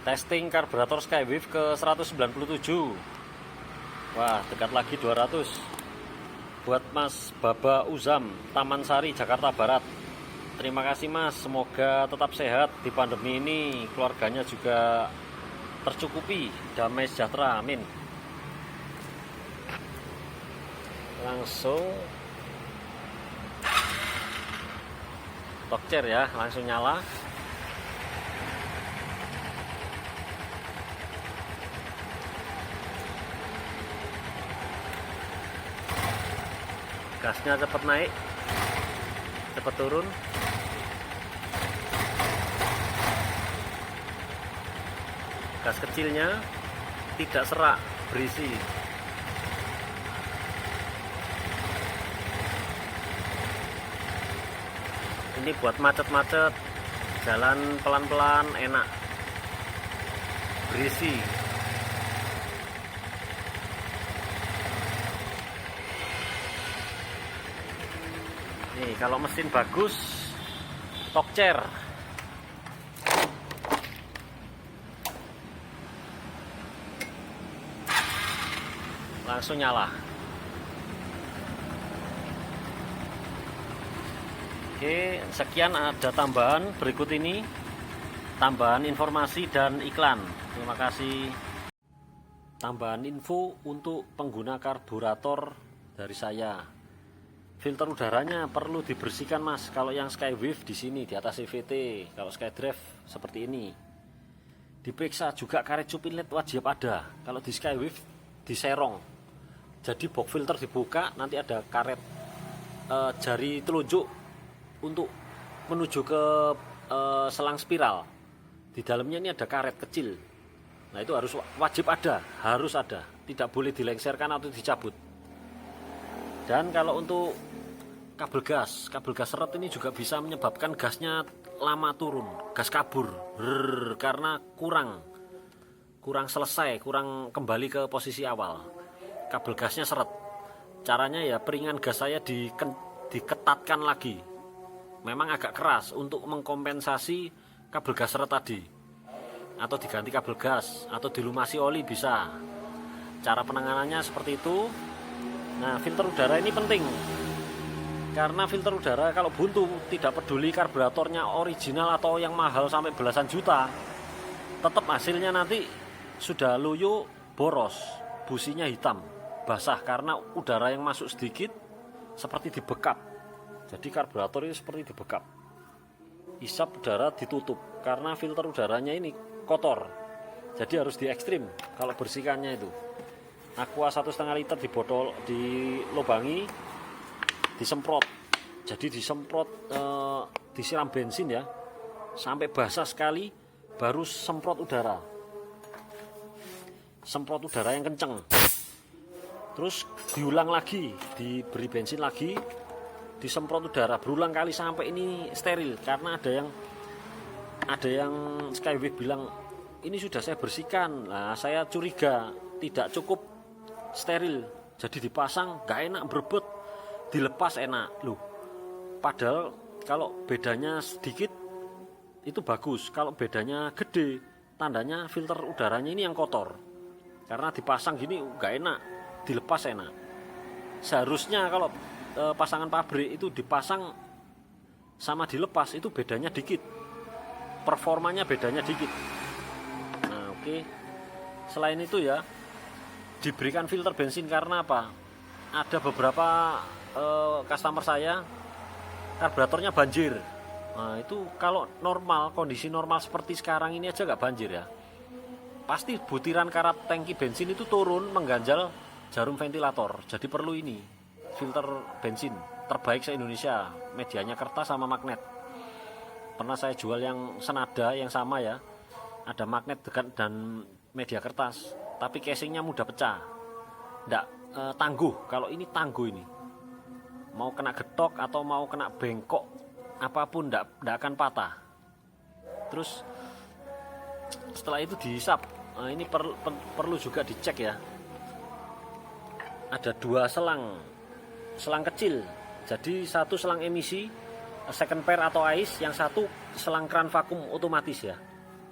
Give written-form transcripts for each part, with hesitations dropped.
Testing karburator Skywave ke 197. Wah, dekat lagi 200. Buat Mas Baba Uzam, Taman Sari, Jakarta Barat. Terima kasih Mas, semoga tetap sehat di pandemi ini. Keluarganya juga tercukupi, damai sejahtera, amin. Langsung talk ya, langsung nyala. Gasnya cepat naik, cepat turun. Gas kecilnya tidak serak, berisi. Ini buat macet-macet, jalan pelan-pelan enak, berisi. Nih, kalau mesin bagus, Tokcer. Langsung nyala. Oke, sekian ada tambahan berikut ini. Tambahan informasi dan iklan. Terima kasih. Tambahan info untuk pengguna karburator dari saya. Filter udaranya perlu dibersihkan Mas. Kalau yang Skywave di sini di atas CVT, kalau Skydrive seperti ini. Diperiksa juga karet cup inlet wajib ada. Kalau di Skywave diserong. Jadi box filter dibuka, nanti ada karet jari telunjuk untuk menuju ke selang spiral. Di dalamnya ini ada karet kecil. Nah, itu harus wajib ada, harus ada. Tidak boleh dilengserkan atau dicabut. Dan kalau untuk kabel gas seret ini juga bisa menyebabkan gasnya lama turun, gas kabur, karena kurang selesai, kurang kembali ke posisi awal. Kabel gasnya seret. Caranya ya peringan gas saya diketatkan lagi. Memang agak keras untuk mengkompensasi kabel gas seret tadi. Atau diganti kabel gas, atau dilumasi oli bisa. Cara penanganannya seperti itu. Nah, filter udara ini penting. Karena filter udara kalau buntu, tidak peduli karburatornya original atau yang mahal sampai belasan juta, tetap hasilnya nanti sudah loyo, boros, businya hitam, basah karena udara yang masuk sedikit seperti dibekap. Jadi karburator ini seperti dibekap. Isap udara ditutup karena filter udaranya ini kotor. Jadi harus di ekstrim kalau bersihkannya itu. Aqua 1,5 liter dilubangi, disemprot. Jadi disemprot, disiram bensin ya, sampai basah sekali, baru semprot udara. Semprot udara yang kenceng. Terus diulang lagi, diberi bensin lagi, disemprot udara berulang kali sampai ini steril. Karena ada yang Skywave bilang ini sudah saya bersihkan. Nah, saya curiga tidak cukup steril, jadi dipasang gak enak, berebut, dilepas enak loh. Padahal kalau bedanya sedikit itu bagus, kalau bedanya gede tandanya filter udaranya ini yang kotor. Karena dipasang gini gak enak, dilepas enak. Seharusnya kalau pasangan pabrik itu dipasang sama dilepas itu bedanya dikit, performanya bedanya dikit. Nah, oke. Selain itu ya, diberikan filter bensin karena apa? Ada beberapa customer saya karburatornya banjir. Nah, itu kalau normal, kondisi normal seperti sekarang ini aja nggak banjir ya. Pasti butiran karat tangki bensin itu turun mengganjal jarum ventilator. Jadi perlu ini filter bensin terbaik se-Indonesia. Medianya kertas sama magnet. Pernah saya jual yang senada yang sama ya. Ada magnet dan media kertas. Tapi casingnya mudah pecah, nggak tangguh. Kalau ini tangguh ini, mau kena getok atau mau kena bengkok, apapun nggak akan patah. Terus setelah itu dihisap. Nah, ini perlu juga dicek ya. Ada 2 selang kecil. Jadi satu selang emisi second pair atau ice, yang satu selang keran vakum otomatis ya.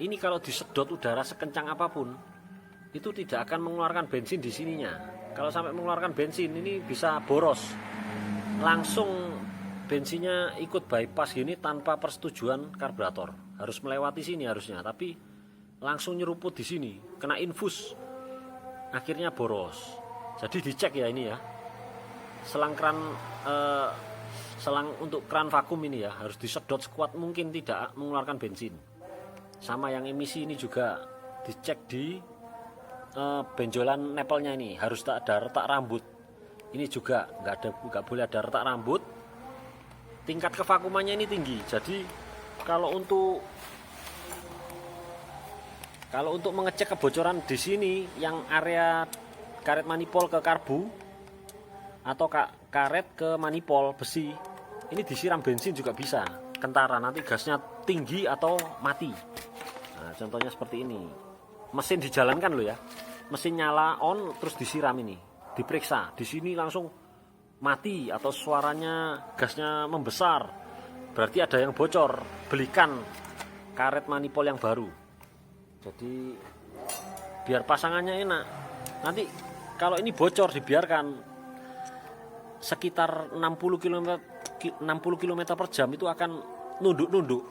ini kalau disedot udara sekencang apapun itu tidak akan mengeluarkan bensin di sininya. Kalau sampai mengeluarkan bensin ini bisa boros. Langsung bensinnya ikut bypass gini tanpa persetujuan karburator. Harus melewati sini harusnya, tapi langsung nyeruput di sini, kena infus. Akhirnya boros. Jadi dicek ya ini ya. Selang untuk kran vakum ini ya harus disedot sekuat mungkin tidak mengeluarkan bensin. Sama yang emisi ini juga dicek di benjolan nepelnya ini harus tak ada retak rambut. Ini juga nggak boleh ada retak rambut. Tingkat kevakumannya ini tinggi. Jadi kalau untuk mengecek kebocoran di sini yang area karet manipol ke karbu atau karet ke manipol besi, ini disiram bensin juga bisa. Kentara nanti gasnya tinggi atau mati. Nah, contohnya seperti ini. Mesin dijalankan loh ya. Mesin nyala on terus disiram ini. Diperiksa. Di sini langsung mati atau suaranya gasnya membesar. Berarti ada yang bocor. Belikan karet manipol yang baru. Jadi biar pasangannya enak. Nanti kalau ini bocor dibiarkan sekitar 60 km per jam itu akan nunduk-nunduk,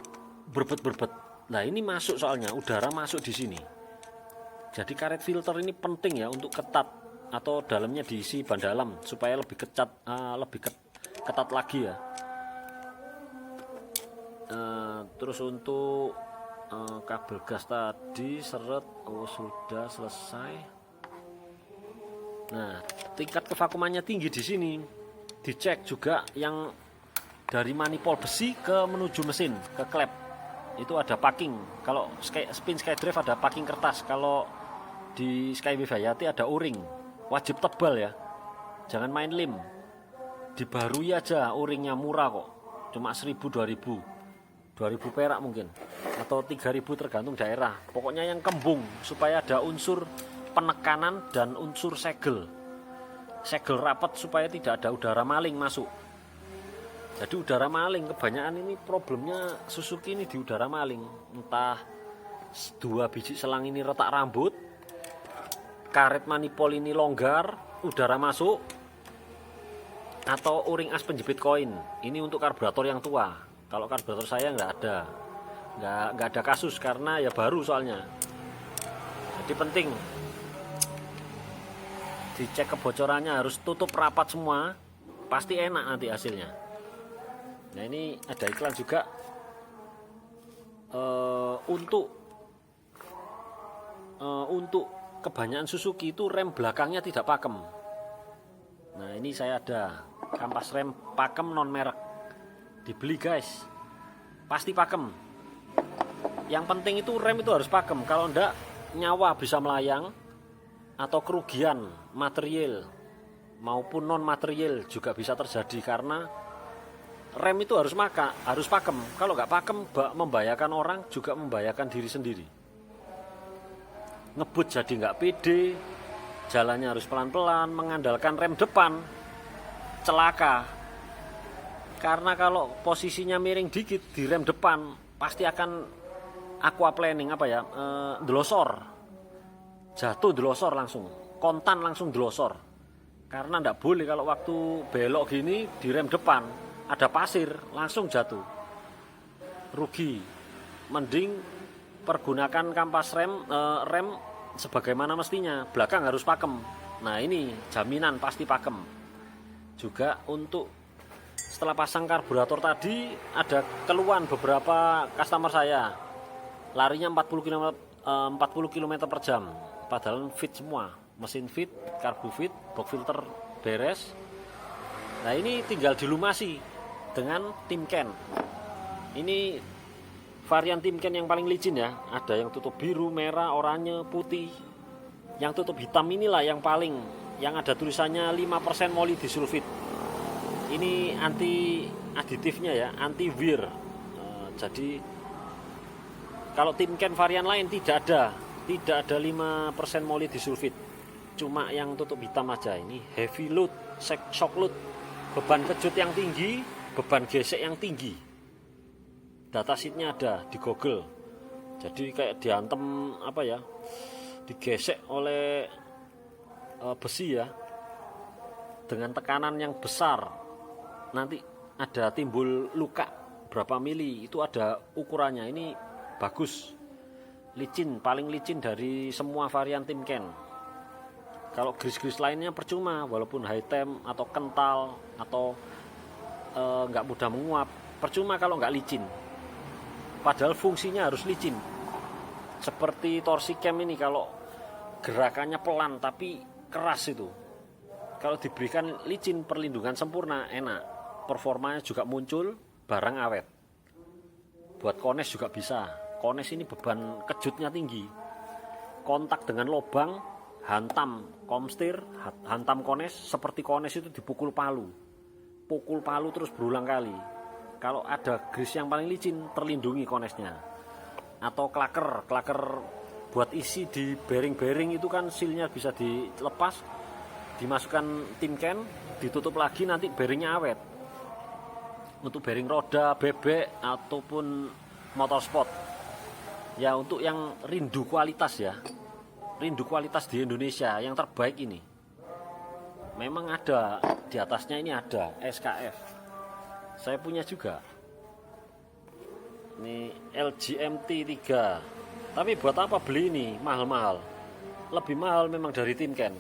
berbet-berbet. Nah, ini masuk soalnya udara masuk di sini. Jadi karet filter ini penting ya untuk ketat atau dalamnya diisi ban dalam supaya lebih ketat lagi ya. Terus untuk kabel gas tadi seret, sudah selesai. Nah, tingkat kevakumannya tinggi di sini. Dicek juga yang dari manipol besi ke menuju mesin ke klep itu ada packing. Kalau spin SkyDrive ada packing kertas. Kalau di Skyway Hayati ada o-ring. Wajib tebal ya. Jangan main lem. Dibarui aja o-ringnya, murah kok. Cuma 1.000 2.000 perak mungkin atau 3.000 tergantung daerah. Pokoknya yang kembung supaya ada unsur penekanan dan unsur segel rapat supaya tidak ada udara maling masuk. Jadi udara maling kebanyakan ini problemnya Suzuki ini di udara maling. Entah 2 biji selang ini retak rambut, karet manipol ini longgar, udara masuk, atau o-ring as penjepit koin. Ini untuk karburator yang tua. Kalau karburator saya nggak ada kasus karena ya baru soalnya. Jadi penting dicek kebocorannya, harus tutup rapat semua, pasti enak nanti hasilnya. Nah, ini ada iklan juga untuk kebanyakan Suzuki itu rem belakangnya tidak pakem. Nah, ini saya ada kampas rem pakem non merek, dibeli guys, pasti pakem. Yang penting itu rem itu harus pakem, kalau enggak nyawa bisa melayang atau kerugian material maupun non material juga bisa terjadi karena rem itu harus pakem. Kalau nggak pakem membahayakan orang, juga membahayakan diri sendiri. Ngebut jadi nggak pede, jalannya harus pelan-pelan, mengandalkan rem depan, celaka. Karena kalau posisinya miring dikit di rem depan pasti akan aquaplaning delosor. Jatuh delosor langsung, kontan langsung delosor. Karena ndak boleh kalau waktu belok gini di rem depan ada pasir langsung jatuh, rugi. Mending pergunakan kampas rem sebagaimana mestinya, belakang harus pakem. Nah, ini jaminan pasti pakem. Juga untuk setelah pasang karburator tadi ada keluhan beberapa customer saya, larinya 40 km per jam. Padahal fit semua, mesin fit, karbu fit, box filter beres. Nah, ini tinggal dilumasi dengan Timken. Ini varian Timken yang paling licin ya. Ada yang tutup biru, merah, oranye, putih. Yang tutup hitam inilah yang ada tulisannya 5% molybdisulfit. Ini anti aditifnya ya, anti wear. Jadi kalau Timken varian lain tidak ada 5% molybdisulfit. Cuma yang tutup hitam aja. Ini heavy load, shock load, beban kejut yang tinggi, beban gesek yang tinggi. Datasheetnya ada di Google. Jadi kayak diantem apa ya, digesek oleh besi ya, dengan tekanan yang besar. Nanti ada timbul luka berapa mili, itu ada ukurannya. Ini bagus, licin, paling licin dari semua varian Timken. Kalau gris-gris lainnya percuma, walaupun high temp atau kental atau nggak mudah menguap, percuma kalau nggak licin. Padahal fungsinya harus licin. Seperti torsi cam ini, kalau gerakannya pelan tapi keras itu, kalau diberikan licin, perlindungan sempurna, enak, performanya juga muncul, barang awet. Buat kones juga bisa. Kones ini beban kejutnya tinggi, kontak dengan lubang, hantam komstir, hantam kones, seperti kones itu dipukul palu, pukul palu terus berulang kali. Kalau ada gris yang paling licin, terlindungi konesnya. Atau klaker buat isi di bearing-bearing itu kan sealnya bisa dilepas, dimasukkan Timken, ditutup lagi, nanti bearingnya awet. Untuk bearing roda, bebek, ataupun motorsport ya, untuk yang rindu kualitas ya, rindu kualitas di Indonesia yang terbaik ini, memang ada di atasnya ini ada SKF. Saya punya juga ini LGMT 3, tapi buat apa beli ini mahal-mahal, lebih mahal memang dari Timken,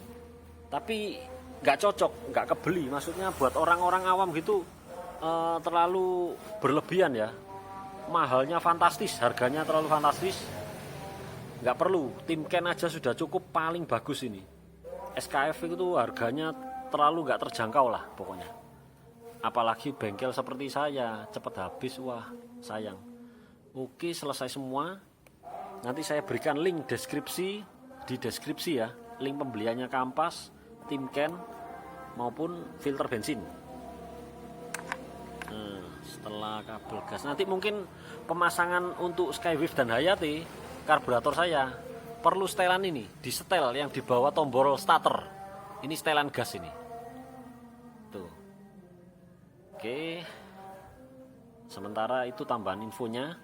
tapi nggak cocok, nggak kebeli. Maksudnya buat orang-orang awam gitu terlalu berlebihan ya, mahalnya fantastis, harganya terlalu fantastis, nggak perlu. Timken aja sudah cukup, paling bagus ini. SKF itu harganya terlalu nggak terjangkau lah pokoknya. Apalagi bengkel seperti saya, cepat habis, wah sayang. Oke, selesai semua. Nanti saya berikan link di deskripsi ya, link pembeliannya kampas, Timken maupun filter bensin. Nah, setelah kabel gas, nanti mungkin pemasangan untuk Skywave dan Hayati karburator saya perlu setelan ini, di setel yang di bawah tombol starter. Ini setelan gas ini. Tuh. Oke. Sementara itu tambahan infonya.